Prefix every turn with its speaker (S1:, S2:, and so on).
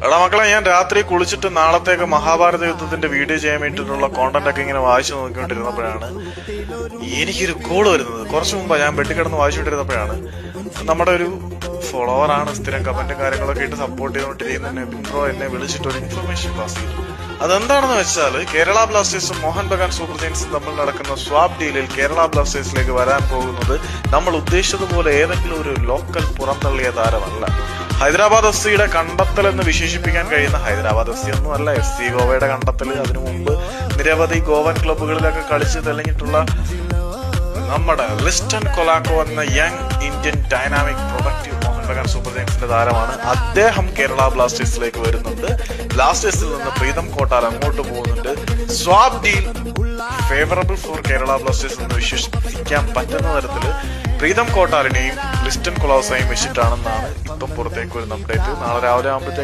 S1: എടാ മക്കളെ, ഞാൻ രാത്രി കുളിച്ചിട്ട് നാളത്തേക്ക് മഹാഭാരത യുദ്ധത്തിന്റെ വീഡിയോ ചെയ്യാൻ വേണ്ടിയിട്ടുള്ള കോണ്ടന്റ് ഒക്കെ ഇങ്ങനെ വായിച്ചു നോക്കിക്കൊണ്ടിരുന്നപ്പോഴാണ് എനിക്കൊരു കോള് വരുന്നത്. കുറച്ചു മുമ്പ് ഞാൻ ബെഡിൽ കിടന്ന് വായിച്ചുകൊണ്ടിരുന്നപ്പോഴാണ് നമ്മുടെ ഒരു ഫോളോവർ ആണ്, സ്ഥിരം കമന്റും കാര്യങ്ങളൊക്കെ ഇട്ട് സപ്പോർട്ട് ചെയ്തുകൊണ്ടിരിക്കുന്ന നെബിൻ ബ്രോ എന്നെ വിളിച്ചിട്ട് ഒരു ഇൻഫർമേഷൻ പാസ് ചെയ്തു. അതെന്താണെന്ന് വെച്ചാൽ കേരള ബ്ലാസ്റ്റേഴ്സും മോഹൻ ബഗാൻ സൂപ്പർ ജയൻസും തമ്മിൽ നടക്കുന്ന സ്വാപ്പ് ഡീലിൽ കേരള ബ്ലാസ്റ്റേഴ്സിലേക്ക് വരാൻ പോകുന്നത് നമ്മൾ ഉദ്ദേശിച്ചതുപോലെ ഏതെങ്കിലും ഒരു ലോക്കൽ പുറന്തള്ളിയ താരമല്ല. ഹൈദരാബാദ് എഫ് സിയുടെ കണ്ടെത്തൽ എന്ന് വിശേഷിപ്പിക്കാൻ കഴിയുന്ന ഹൈദരാബാദ് എഫ് സി ഒന്നും അല്ല, എഫ് സി ഗോവയുടെ കണ്ടെത്തൽ. അതിനു മുമ്പ് നിരവധി ഗോവൻ ക്ലബ്ബുകളിലൊക്കെ കളിച്ച് തെളിഞ്ഞിട്ടുള്ള നമ്മുടെ ലിസ്റ്റൺ കൊലാക്കോ എന്ന young Indian dynamic productive Mohun Bagan super ജയൻസിന്റെ താരമാണ്. അദ്ദേഹം കേരള ബ്ലാസ്റ്റേഴ്സിലേക്ക് വരുന്നുണ്ട്. ബ്ലാസ്റ്റേഴ്സിൽ നിന്ന് പ്രീതം കോട്ടാൽ അങ്ങോട്ട് പോകുന്നുണ്ട്. Swap deal favourable four Kerala Blasters എന്ന് വിശ്വസിക്കാൻ പറ്റുന്ന തരത്തില് പ്രീതം കോട്ടാലിനെയും ലിസ്റ്റൺ കൊളാസയും വെച്ചിട്ടാണെന്നാണ് ഇപ്പം പുറത്തേക്ക് വരുന്ന അപ്ഡേറ്റ്. നാളെ രാവിലെ ആകുമ്പോഴത്തേക്ക്